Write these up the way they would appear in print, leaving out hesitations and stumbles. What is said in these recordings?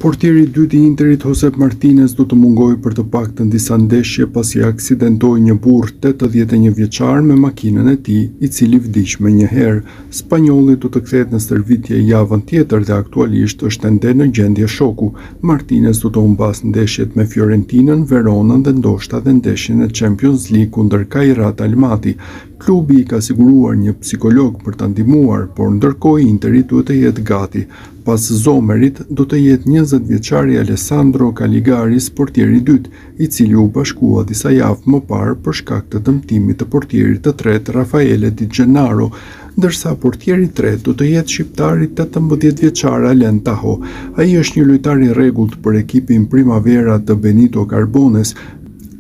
Portieri i dytë i Interit Josep Martinez do të mungojë për të paktën disa ndeshje pasi aksidentoi një burr 81 vjeçar me makinën e tij, i cili vdiq më një herë. Spanjolli do të kthehet në stërvitje javën tjetër dhe aktualisht është ende në gjendje shoku. Martinez do të humbas ndeshjet me Fiorentinën, Veronën dhe ndoshta edhe ndeshjen e Champions League kundër Kairat Almaty. Klubi i ka siguruar një psikolog për ta ndihmuar, por ndërkohë Interi duhet të jetë gati. Pas Zomerit do të jetë 20 vjeçari Alessandro Caligaris portieri i dytë, i cili u bashkua disa javë më parë për shkak të dëmtimit të portierit të tretë Raffaele Di Gennaro, ndërsa portieri i tretë do të jetë shqiptari 18 vjeçar Alen Taho. Ai është një lojtar i rregullt për ekipin Primavera të Benito Carbones.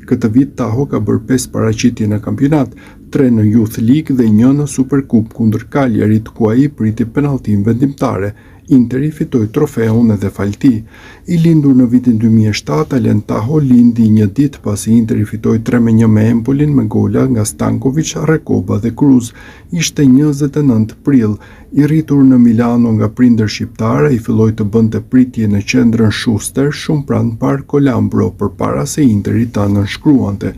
Këtë vit Taho ka bërë 5 paraqitje në kampionat, 3 në Youth League dhe 1 në Supercup kundër Cagliarit, ku ai priti penalltin vendimtare. Interi fitoi trofeun edhe falti. I lindur në vitin 2007, Alen Taho lindi një ditë pasi Interi fitoi 3-1 me Empolin me gola nga Stankovic, Recoba dhe Cruz. Ishte 29 prill. I rritur në Milano nga prindër shqiptar, ai filloi të bënte pritje në qendrën Schuster, shumë pranë Parco Lambro, përpara se Interi ta nënshkruante.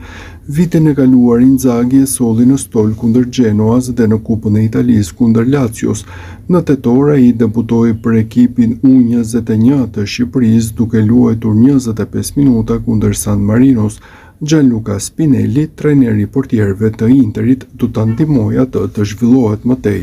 Vitin e kaluar Inzaghi e solli në stol kundër Genoas dhe në Kupën e Italisë kundër Lazios. Në tetor ai debutoi për ekipin U21 të Shqipërisë duke luajtur 25 minuta kundër San Marinos. Gianluca Spinelli, trajneri i portierëve të Interit, do ta ndihmojë atë të zhvillohet më tej.